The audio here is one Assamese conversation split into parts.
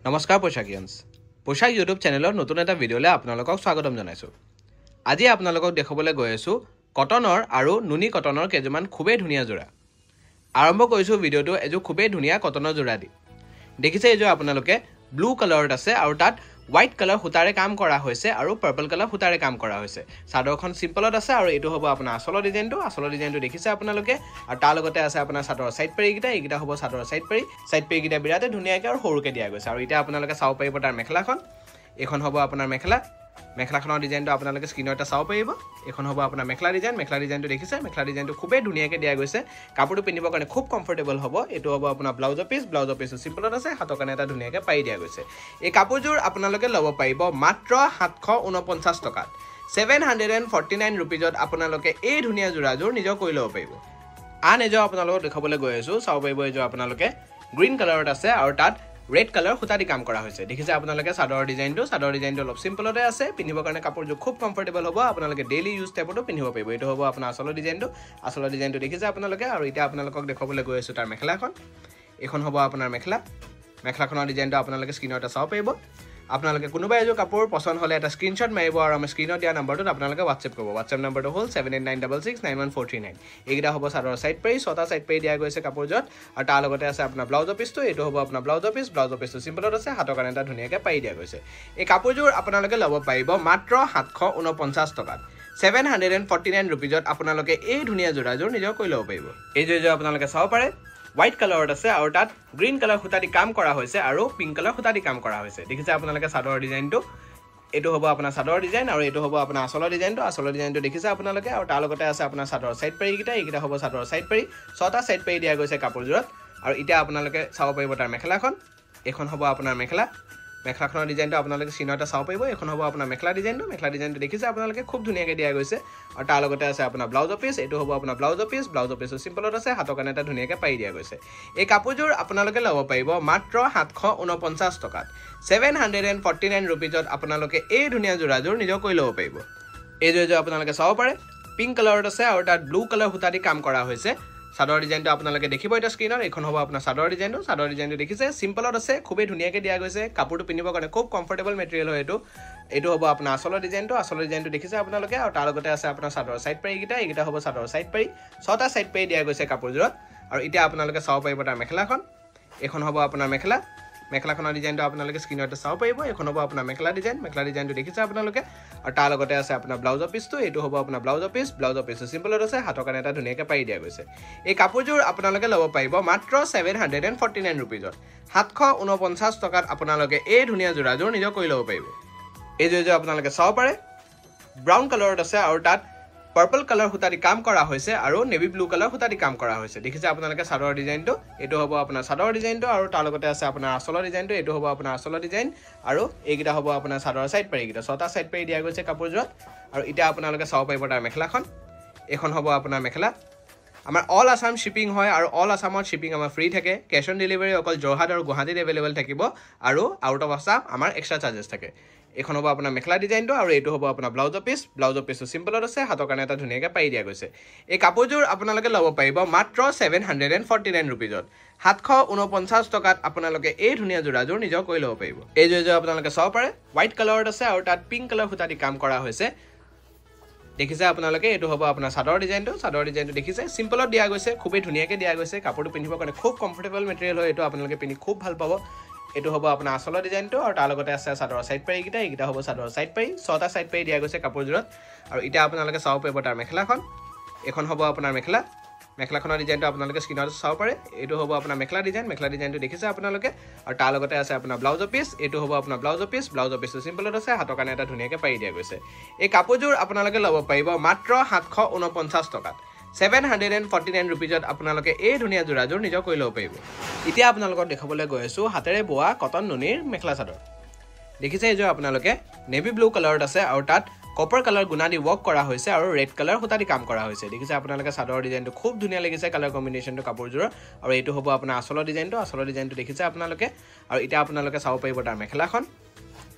নমস্কাৰ পোশাকিয়ানছ পোশাক ইউটিউব চেনেলৰ নতুন এটা ভিডিঅ'লৈ আপোনালোকক স্বাগতম জনাইছোঁ। আজি আপোনালোকক দেখাবলৈ গৈ আছোঁ কটনৰ আৰু নুনি কটনৰ কেইজনমান খুবেই ধুনীয়া যোৰা। আৰম্ভ কৰিছোঁ ভিডিঅ'টো এযোৰ খুবেই ধুনীয়া কটনৰ যোৰা দি। দেখিছে এইযোৰ আপোনালোকে ব্লু কালাৰত আছে আৰু তাত হোৱাইট কালাৰ সূতাৰে কাম কৰা হৈছে আৰু পাৰ্পল কালাৰ সূতাৰে কাম কৰা হৈছে। চাদৰখন সিম্পলত আছে আৰু এইটো হ'ব আপোনাৰ আসলৰ ডিজাইনটো দেখিছে আপোনালোকে আৰু তাৰ লগতে আছে আপোনাৰ চাদৰৰ সাইড পেৰিকেইটা এইকেইটা হ'ব চাদৰৰ সাইড পেৰিকেইটা বিৰাতে ধুনীয়াকৈ আৰু সৰুকৈ দিয়া গৈছে আৰু এতিয়া আপোনালোকে চাব পাৰিব তাৰ মেখেলাখন। এইখন হ'ব আপোনাৰ মেখেলাখনৰ ডিজাইনটো আপোনালোকে স্ক্ৰীনত চাব পাৰিব। এখন হ'ব আপোনাৰ মেখেলা ডিজাইনটো দেখিছে মেখেলা ডিজাইনটো খুবেই ধুনীয়াকৈ দিয়া গৈছে। কাপোৰটো পিন্ধিবৰ কাৰণে খুব কমফৰ্টেবল হ'ব। এইটো হ'ব আপোনাৰ ব্লাউজৰ পিচটো সিম্পলত আছে, হাতৰ কাৰণে এটা ধুনীয়াকৈ পাৰি দিয়া গৈছে। এই কাপোৰযোৰ আপোনালোকে ল'ব পাৰিব মাত্ৰ 749 টকাত। 749 ৰুপিজত আপোনালোকে এই ধুনীয়া যোৰাযোৰ নিজৰ কৰি ল'ব পাৰিব। আন এযোৰ আপোনালোকক দেখাবলৈ গৈ আছোঁ, চাব পাৰিব এইযোৰ আপোনালোকে গ্ৰীণ কালাৰত আছে আৰু তাত ৰেড কালাৰ সূতা দি কাম কৰা হৈছে। দেখিছে আপোনালোকে চাদৰৰ ডিজাইনটো অলপ সিম্পলতে আছে। পিন্ধিবৰ কাৰণে কাপোৰযোৰ খুব কমফৰ্টেবল হ'ব। আপোনালোকে ডেইলি ইউজ টাইপতো পিন্ধিব পাৰিব। এইটো হ'ব আপোনাৰ আসলৰ ডিজাইনটো দেখিছে আপোনালোকে আৰু এতিয়া আপোনালোকক দেখাবলৈ গৈ আছোঁ তাৰ মেখেলাখন। এইখন হ'ব আপোনাৰ মেখেলাখনৰ ডিজাইনটো আপোনালোকে স্ক্ৰীনত চাব পাৰিব। আপোনালোকে কোনোবা এযোৰ কাপোৰ পছন্দ হ'লে এটা স্ক্ৰীনশ্বট মাৰিব আৰু আমাৰ স্ক্ৰীনত দিয়া নম্বৰটোত আপোনালোকে হোৱাটছএপ কৰিব। হোৱাটছএপ নম্বৰটো হ'ল 7896691439। এইকেইটা হ'ব চাদৰৰ সাইড পেৰি, 6টা সাইড পেৰি দিয়া গৈছে কাপোৰযোৰত আৰু তাৰ লগতে আছে আপোনাৰ ব্লাউজৰ পিচটো। এইটো হ'ব আপোনাৰ ব্লাউজৰ পিচটো সিম্পলত আছে, হাতৰ কাৰণে এটা ধুনীয়াকৈ পাৰি দিয়া গৈছে। এই কাপোৰযোৰ আপোনালোকে ল'ব পাৰিব মাত্ৰ 749 টকাত। 749 ৰুপিজত আপোনালোকে এই ধুনীয়া যোৰাযোৰ নিজৰ কৰি ল'ব পাৰিব। এই যোৰ আপোনালোকে চাব পাৰে হোৱাইট কালাৰত আছে আৰু তাত গ্ৰীণ কালাৰ সূতা দি কাম কৰা হৈছে আৰু পিংক কালাৰ সূতা দি কাম কৰা হৈছে। দেখিছে আপোনালোকে চাদৰৰ ডিজাইনটো। এইটো হ'ব আপোনাৰ চাদৰৰ ডিজাইন আৰু এইটো হ'ব আপোনাৰ আসলৰ ডিজাইনটো দেখিছে আপোনালোকে আৰু তাৰ লগতে আছে আপোনাৰ চাদৰৰ সাইড পেৰিকেইটা। এইকেইটা হ'ব চাদৰৰ সাইড পেৰি, 6টা সাইড পেৰি দিয়া গৈছে কাপোৰযোৰত আৰু এতিয়া আপোনালোকে চাব পাৰিব তাৰ মেখেলাখন। এইখন হ'ব আপোনাৰ মেখেলাখনৰ ডিজাইনটো আপোনালোকে স্ক্ৰীনত চাব পাৰিব। এইখন হ'ব আপোনাৰ মেখেলা ডিজাইনটো দেখিছে আপোনালোকে খুব ধুনীয়াকৈ দিয়া গৈছে আৰু তাৰ লগতে আছে আপোনাৰ ব্লাউজৰ পিচ। এইটো হ'ব আপোনাৰ ব্লাউজৰ পিচটো সিম্পলত আছে, হাতৰ কাৰণে এটা ধুনীয়াকৈ পাৰি দিয়া গৈছে। এই কাপোৰযোৰ আপোনালোকে ল'ব পাৰিব মাত্ৰ 749 টকাত। 749 ৰুপিজত আপোনালোকে এই ধুনীয়া যোৰাযোৰ নিজৰ কৰি ল'ব পাৰিব। এই যোৰ আপোনালোকে চাব পাৰে পিংক কালাৰত আছে আৰু তাত ব্লু কালাৰ সূতা দি কাম কৰা হৈছে। চাদৰ ডিজাইনটো আপোনালোকে দেখিব এতিয়া স্ক্ৰীনত। এইখন হ'ব আপোনাৰ চাদৰ ডিজাইনটো দেখিছে সিম্পলত আছে, খুবেই ধুনীয়াকৈ দিয়া গৈছে। কাপোৰটো পিন্ধিবৰ কাৰণে খুব কমফৰ্টেবল মেটেৰিয়েল হয়। এইটো হ'ব আপোনাৰ আসলৰ ডিজাইনটো দেখিছে আপোনালোকে আৰু তাৰ লগতে আছে আপোনাৰ চাদৰৰ সাইড পেৰিকেইটা। এইকেইটা হ'ব চাদৰৰ সাইড পেৰি, 6টা সাইড পেৰি দিয়া গৈছে কাপোৰযোৰত আৰু এতিয়া আপোনালোকে চাব পাৰিব তাৰ মেখেলাখন। এইখন হ'ব আপোনাৰ মেখেলাখনৰ ডিজাইনটো আপোনালোকে স্ক্ৰীনত চাব পাৰিব। এইখন হ'ব আপোনাৰ মেখেলা ডিজাইনটো দেখিছে আপোনালোকে আৰু তাৰ লগতে আছে আপোনাৰ ব্লাউজৰ পিচটো। এইটো হ'ব আপোনাৰ ব্লাউজৰ পিচটো সিম্পলত আছে, হাতৰ কাৰণে এটা ধুনীয়াকৈ পাৰি দিয়া গৈছে। এই কাপোৰযোৰ আপোনালোকে ল'ব পাৰিব মাত্ৰ 749 ৰুপিজত। 749 টকাত আপোনালোকে এই ধুনীয়া যোৰাযোৰ নিজৰ কৰি ল'ব পাৰিব। এই যোৰ আপোনালোকে চাব পাৰে ব্ৰাউন কালাৰত আছে আৰু তাত পাৰ্পল কালাৰ সূতা দি কাম কৰা হৈছে আৰু নেভি ব্লু কালাৰ সূতা দি কাম কৰা হৈছে। দেখিছে আপোনালোকে চাদৰৰ ডিজাইনটো। এইটো হ'ব আপোনাৰ চাদৰৰ ডিজাইনটো আৰু তাৰ লগতে আছে আপোনাৰ আসলৰ ডিজাইনটো। এইটো হ'ব আপোনাৰ আসলৰ ডিজাইন আৰু এইকেইটা হ'ব আপোনাৰ চাদৰৰ সাইড পেৰিকেইটা, 6টা সাইড পেৰি দিয়া গৈছে কাপোৰযোৰত আৰু এতিয়া আপোনালোকে চাব পাৰিব তাৰ মেখেলাখন। এইখন হ'ব আপোনাৰ মেখেলা। আমাৰ অল আছাম শ্বিপিং হয় আৰু অল আছামত শ্বিপিং আমাৰ ফ্ৰী থাকে। কেছ অন ডেলিভাৰী অকল যোৰহাট আৰু গুৱাহাটীত এভেইলেবল থাকিব আৰু আউট অফ আছাম আমাৰ এক্সট্ৰা চাৰ্জেছ থাকে। এইখন হ'ব আপোনাৰ মেখেলা ডিজাইনটো আৰু এইটো হ'ব আপোনাৰ ব্লাউজৰ পিচটো সিম্পলত আছে, হাতৰ কাৰণে এটা ধুনীয়াকৈ পাৰি দিয়া গৈছে। এই কাপোৰযোৰ আপোনালোকে ল'ব পাৰিব মাত্ৰ 749 ৰুপিজত। 749 টকাত আপোনালোকে এই ধুনীয়া যোৰাযোৰ নিজৰ কৰি ল'ব পাৰিব। এই যোৰ আপোনালোকে চাব পাৰে হোৱাইট কালাৰত আছে আৰু তাত পিংক কালাৰ সূতা দি কাম কৰা হৈছে। দেখিছে আপোনালোকে এইটো হ'ব আপোনাৰ চাদৰ ডিজাইনটো দেখিছে সিম্পলত দিয়া গৈছে, খুবেই ধুনীয়াকৈ দিয়া গৈছে। কাপোৰটো পিন্ধিবৰ কাৰণে খুব কমফৰ্টেবল মেটেৰিয়েল হয়। এইটো আপোনালোকে পিন্ধি খুব ভাল পাব। এইটো হ'ব আপোনাৰ আসলৰ ডিজাইনটো আৰু তাৰ লগতে আছে চাদৰৰ সাইড পেৰিকেইটা। এইকেইটা হ'ব চাদৰৰ সাইড পেৰি, 6টা সাইড পেৰি দিয়া গৈছে কাপোৰযোৰত আৰু এতিয়া আপোনালোকে চাব পাৰিব তাৰ মেখেলাখন। এইখন হ'ব আপোনাৰ মেখেলাখনৰ ডিজাইনটো আপোনালোকে স্ক্ৰীনত চাব পাৰে। এইটো হ'ব আপোনাৰ মেখেলা ডিজাইনটো দেখিছে আপোনালোকে আৰু তাৰ লগতে আছে আপোনাৰ ব্লাউজৰ পিচ। এইটো হ'ব আপোনাৰ ব্লাউজৰ পিচটো সিম্পলত আছে, হাতৰ কাৰণে এটা ধুনীয়াকৈ পাৰি দিয়া গৈছে। এই কাপোৰযোৰ আপোনালোকে ল'ব পাৰিব মাত্ৰ 749 টকাত। 749 ৰুপিজত আপোনালোকে এই ধুনীয়া যোৰাযোৰ নিজৰ কৰি ল'ব পাৰিব। এতিয়া আপোনালোকক দেখাবলৈ গৈ আছোঁ হাতেৰে বোৱা কটন নুনিৰ মেখেলা চাদৰ। দেখিছে এইযোৰ আপোনালোকে নেভি ব্লু কালাৰত আছে আৰু তাত কপাৰ কালাৰ গুণা দি ৱৰ্ক কৰা হৈছে আৰু ৰেড কালাৰ সূতা দি কাম কৰা হৈছে। দেখিছে আপোনালোকে চাদৰৰ ডিজাইনটো খুব ধুনীয়া লাগিছে, কালাৰ কম্বিনেশ্যনটো কাপোৰযোৰৰ আৰু এইটো হ'ব আপোনাৰ আসলৰ ডিজাইনটো দেখিছে আপোনালোকে আৰু এতিয়া আপোনালোকে চাব পাৰিব তাৰ মেখেলাখন।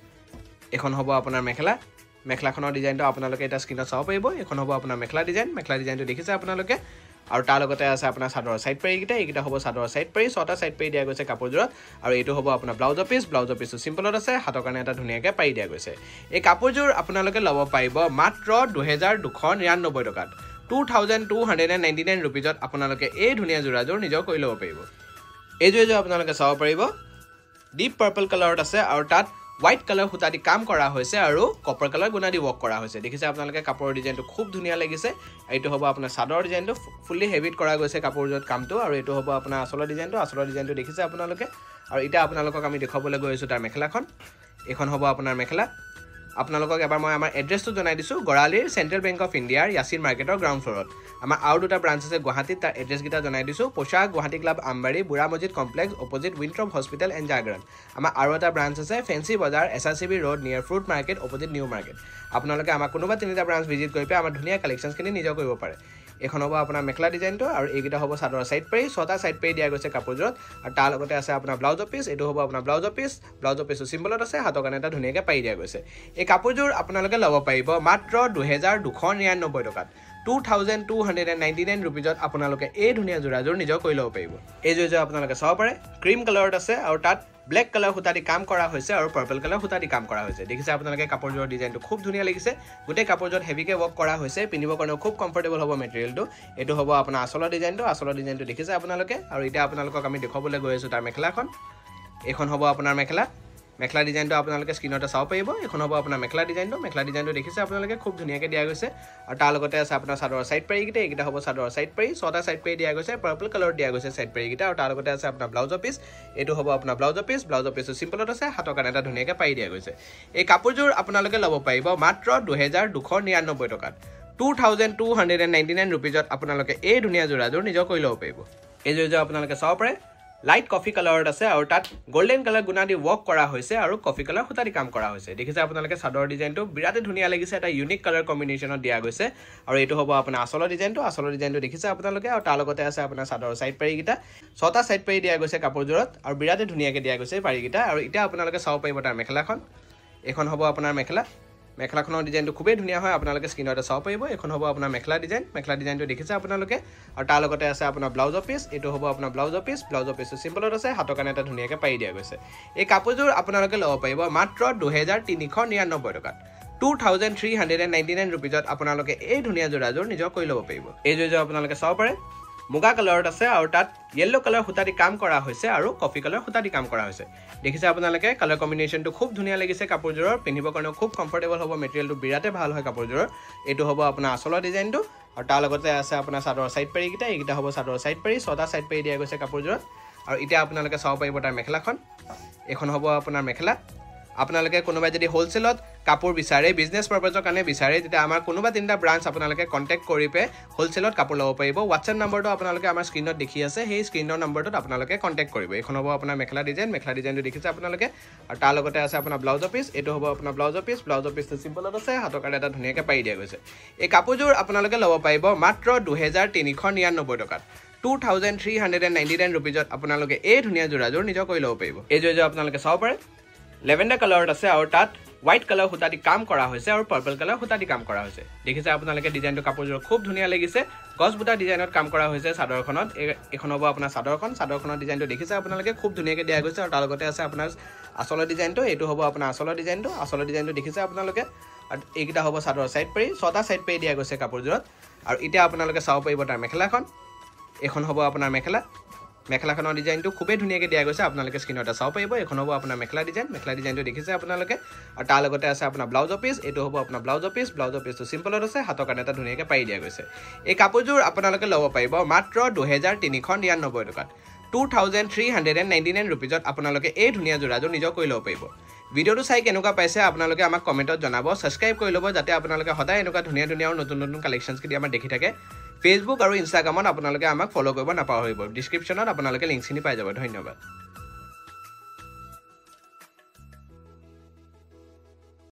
এখন হ'ব আপোনাৰ মেখেলাখনৰ ডিজাইনটো আপোনালোকে এটা স্ক্ৰীনত চাব পাৰিব। এখন হ'ব আপোনাৰ মেখেলা ডিজাইনটো দেখিছে আপোনালোকে আৰু তাৰ লগতে আছে আপোনাৰ চাদৰৰ সাইড পাৰি এইটা হ'ব চাদৰৰ সাইড পাৰি ছটা সাইড পাৰি দিয়া গৈছে কাপোৰজোৰত আৰু এইটো হ'ব আপোনাৰ ব্লাউজৰ পিছটো সিম্পলত আছে হাতৰ কাৰণে এটা ধুনীয়াকে পাৰি দিয়া গৈছে এই কাপোৰজোৰ আপোনালোকে ল'ব পাৰিব মাত্ৰ 2299 টকাত 2299 रुपीजत আপোনালোকে এই ধুনীয়া জোৰাজোৰ নিজৰ কৰি ল'ব পাৰিব এই জোৰাজোৰ আপোনালোকে চাব পাৰিব ডিপ পাৰ্পল কালাৰত আছে আৰু তাত হোৱাইট কালাৰ সুতা দি কাম কৰা হৈছে আৰু কপাৰ কালাৰ গুণা দি ৱৰ্ক কৰা হৈছে দেখিছে আপোনালোকে কাপোৰৰ ডিজাইনটো খুব ধুনীয়া লাগিছে এইটো হ'ব আপোনাৰ চাদৰ ডিজাইনটো ফুলি হেভিত কৰা গৈছে কাপোৰজোৰত কামটো আৰু এইটো হ'ব আপোনাৰ আসলৰ ডিজাইনটো দেখিছে আপোনালোকে আৰু এটা আপোনালোকক আমি দেখাবলৈ গৈ আছো তাৰ মেখেলাখন এখন হ'ব আপোনাৰ মেখেলা আপোনালোকক এবাৰ মই আমাৰ এড্ৰেছটো জনাই দিছো গৰালিৰ সেন্ট্ৰেল বেংক অফ ইণ্ডিয়াৰ ইয়াছিন মাৰ্কেটৰ গ্ৰাউণ্ড ফ্লৰত আমাৰ আৰু দুটা ব্ৰাঞ্চ আছে গুৱাহাটীত তাৰ এড্ৰেছ গিটা জনাই দিছো পোশাক গুৱাহাটী ক্লাব আমবাৰী বুঢ়া মছজিদ কমপ্লেক্স অপোজিট উইন্ট্ৰপ হস্পিটেল এণ্ড জাগৰণ আমাৰ আৰু এটা ব্ৰাঞ্চ আছে ফেন্সি বজাৰ এছআৰচিবি ৰোড নিয়াৰ fruit market opposite new market আপোনালোকে আমাৰ কোনোবা তিনিটা ব্ৰাঞ্চ ভিজিট কৰি পে আমাৰ ধুনীয়া কালেকশ্যনখিনি নিজৰ কৰিব পাৰে এখন হ'ব আপোনাৰ মেখেলা ডিজাইনটো আৰু এইগিটা হ'ব চাদৰৰ সাইড পাৰি ছটা সাইড পাৰি দিয়া গৈছে কাপোৰজোৰত আৰু তাৰ লগতে আছে আপোনাৰ ব্লাউজৰ পিছ এইটো হ'ব আপোনাৰ ব্লাউজৰ পিছটো সিম্পলত আছে হাতৰ কাৰণে এটা ধুনীয়াকৈ পাৰি দিয়া গৈছে এই কাপোৰজোৰ আপোনালোকে ল'ব পাৰিব মাত্ৰ 2299 টকাত 2299 रुपीजत আপোনালোকে এই ধুনীয়া জোৰাজোৰ নিজৰ কৰি ল'ব পাৰিব এই জোৰাজোৰ আপোনালোকে চাব পাৰে ক্ৰীম কালাৰত আছে আৰু তাত ব্ল্যাক কালাৰ সুতা দি কাম কৰা হৈছে আৰু পাৰ্পল কালাৰ সুতা দি কাম কৰা হৈছে দেখিছে আপোনালোকে কাপোৰজোৰৰ ডিজাইনটো খুব ধুনীয়া লাগিছে গোটেই কাপোৰজোৰত হেভিকে ৱৰ্ক কৰা হৈছে পিন্ধিব কাৰণে খুব কমফৰ্টেবল হ'ব মেটেৰিয়েলটো এটো হ'ব আপোনাৰ আসলৰ ডিজাইনটো দেখিছে আপোনালোকে আৰু এটা আপোনালোকক আমি দেখাবলৈ গৈ আছো তাৰ মেখেলাখন এখন হ'ব আপোনাৰ মেখেলা ডিজাইনটো আপোনালোকে স্ক্ৰিনতে চাব পাৰিব এখন হ'ব আপোনাৰ মেখেলা ডিজাইনটো দেখিছে আপোনালোকে খুব ধুনীয়াকৈ দিয়া গৈছে আৰু তাৰ লগতে আছে আপোনাৰ চাদৰৰ সাইড পাৰি এইটা হ'ব চাদৰৰ সাইড পাৰি ছটা সাইড পাৰি দিয়া গৈছে পাৰ্পল কালাৰ দিয়া গৈছে সাইড পাৰি আৰু তাৰ লগতে আছে আপোনাৰ ব্লাউজৰ পিছ এইটো হ'ব আপোনাৰ ব্লাউজৰ পিছটো সিম্পলত আছে হাতৰ কাৰণে এটা ধুনীয়াকৈ পাৰি দিয়া গৈছে এই কাপোৰজোৰ আপোনালোকে ল'ব পাৰিব মাত্ৰ 2299 টকাত 2299 रुपीजत আপোনালোকে এই ধুনীয়া জোৰাজোৰ নিজৰ কৰি ল'ব পাৰিব এই জোৰাজোৰ আপোনালোকে চাব পাৰে লাইট কফি কালাৰত আছে আৰু তাত গোল্ডেন কালাৰ গুণা দি ৱৰ্ক কৰা হৈছে আৰু কফি কালাৰ সুতা দি কাম কৰা হৈছে দেখিছে আপোনালোকে চাদৰ ডিজাইনটো বিৰাট ধুনীয়া লাগিছে এটা ইউনিক কালাৰ কম্বিনেশ্যনত দিয়া গৈছে আৰু এইটো হ'ব আপোনাৰ আসলৰ ডিজাইনটো দেখিছে আপোনালোকে আৰু তাৰ লগতে আছে আপোনাৰ চাদৰ সাইড পাৰি গিটা ছটা সাইড পাৰি দিয়া গৈছে কাপোৰজোৰত আৰু বিৰাট ধুনীয়াকৈ দিয়া গৈছে পাৰি গিটা আৰু এটা আপোনালোকে চাব পাৰিব তাৰ মেখেলাখন এখন হ'ব আপোনাৰ মেখেলাখনৰ ডিজাইনটো খুবেই ধুনীয়া হয় আপোনালোকে স্ক্ৰিনতে চাব পাৰিব এখন হ'ব আপোনাৰ মেখেলা ডিজাইনটো দেখিছে আপোনালোকে আৰু তাৰ লগতে আছে আপোনাৰ ব্লাউজৰ পিছ এইটো হ'ব আপোনাৰ ব্লাউজৰ পিছটো সিম্পলত আছে হাতৰ কাৰণে এটা ধুনীয়াকৈ পাৰি দিয়া গৈছে এই কাপোৰজোৰ আপোনালোকে ল'ব পাৰিব মাত্ৰ 2399 টকাত 2399 रुपीजत আপোনালোকে এই ধুনীয়া জোৰাজোৰ নিজৰ কৰি ল'ব পাৰিব এই জোৰাজোৰ আপোনালোকে চাব পাৰে মুগা কালাৰত আছে আৰু তাত ইয়েলো কালাৰ সুতা দি কাম কৰা হৈছে আৰু কফি কালাৰ সুতা দি কাম কৰা হৈছে দেখিছে আপোনালোকে কালাৰ কম্বিনেশ্যনটো খুব ধুনীয়া লাগিছে কাপোৰজোৰৰ পিন্ধিব কাৰণে খুব কমফৰ্টেবল হ'ব মেটেৰিয়েলটো বিৰাটে ভাল হয় কাপোৰজোৰৰ এইটো হ'ব আপোনাৰ আসলৰ ডিজাইনটো আৰু তাৰ লগতে আছে আপোনাৰ চাদৰৰ সাইড পাৰি এইটা হ'ব চাদৰৰ সাইড পাৰি ছটা সাইড পাৰি দিয়া গৈছে কাপোৰজোৰত আৰু এতিয়া আপোনালোকে চাব পাৰিব তাৰ মেখেলাখন এখন হ'ব আপোনাৰ মেখেলা আপোনালোকে কোনোবাই যদি হোলসেলত কাপোৰ বিচাৰে বিজনেছ পাৰপাছৰ কাৰণে বিচাৰে তেতিয়া আমাৰ কোনোবা তিনিটা ব্ৰাঞ্চ আপোনালোকে কন্টেক্ট কৰি পে হোলসেলত কাপোৰ ল'ব পাৰিব WhatsApp নম্বৰটো আপোনালোকে আমাৰ স্ক্ৰিনত দেখি আছে সেই স্ক্ৰিনৰ নম্বৰটোত আপোনালোকে কন্টেক্ট কৰিব এখন হ'ব আপোনাৰ মেখেলা ডিজাইনটো দেখিছে আপোনালোকে আৰু তাৰ লগতে আছে আপোনাৰ ব্লাউজৰ পিছ এইটো হ'ব আপোনাৰ ব্লাউজৰ পিছটো সিম্পলত আছে হাতৰ কাৰণে এটা ধুনীয়াকৈ পাৰি দিয়া গৈছে এই কাপোৰজোৰ আপোনালোকে ল'ব পাৰিব মাত্ৰ 2399 টকাত 2399 रुपीजत আপোনালোকে এই ধুনীয়া জোৰাজোৰ নিজৰ কৰি ল'ব পাৰিব এই জোৰাজোৰ আপোনালোকে চাব পাৰে লেভেণ্ডাৰ কালাৰত আছে আৰু তাত হোৱাইট কালাৰ সুতা দি কাম কৰা হৈছে আৰু পাৰ্পল কালাৰ সুতা দি কাম কৰা হৈছে দেখিছে আপোনালোকে ডিজাইনটো কাপোৰজোৰ খুব ধুনীয়া লাগিছে গছ বুটা ডিজাইনত কাম কৰা হৈছে চাদৰখনত এখন হ'ব আপোনাৰ চাদৰখনৰ ডিজাইনটো দেখিছে আপোনালোকে খুব ধুনীয়াকৈ দিয়া গৈছে আৰু তাৰ লগতে আছে আপোনাৰ আসলৰ ডিজাইনটো এইটো হ'ব আপোনাৰ আসলৰ ডিজাইনটো দেখিছে আপোনালোকে আৰু এইকেইটা হ'ব চাদৰৰ সাইড পাৰি ছটা সাইড পাৰি দিয়া গৈছে কাপোৰজোৰত আৰু এতিয়া আপোনালোকে চাব পাৰিব তাৰ মেখেলাখন এখন হ'ব আপোনাৰ মেখেলাখনৰ ডিজাইনটো খুবেই ধুনীয়াকৈ দিয়া গৈছে আপোনালোকে স্ক্ৰিনতে চাব পাৰিব এখন হ'ব আপোনাৰ মেখেলা ডিজাইনটো দেখিছে আপোনালোকে আৰু তাৰ লগতে আছে আপোনাৰ ব্লাউজৰ পিছ এইটো হ'ব আপোনাৰ ব্লাউজৰ পিছটো সিম্পলত আছে হাতৰ কাৰণে এটা ধুনীয়াকৈ পাৰি দিয়া গৈছে এই কাপোৰজোৰ আপোনালোকে ল'ব পাৰিব মাত্ৰ 2399 টকাত 2399 रुपीजत আপোনালোকে এই ধুনীয়া জোৰাজোৰ নিজৰ কৰি ল'ব পাৰিব ভিডিওটো চাই কেনেকুৱা পাইছে আপোনালোকে আমাক কমেন্টত জনাব সাবস্ক্ৰাইব কৰি ল'ব যাতে আপোনালোকে সদায় এনেকুৱা ধুনীয়া আৰু নতুন কালেকশ্যনছ কি আমাৰ দেখি থাকে ফেসবুক আৰু ইনষ্টাগ্ৰামত আপোনালোকে আমাক ফলো কৰিব নাপাহৰিব ডেসক্ৰিপচনত আপোনালোকে লিংকখিনি পাই যাব ধন্যবাদ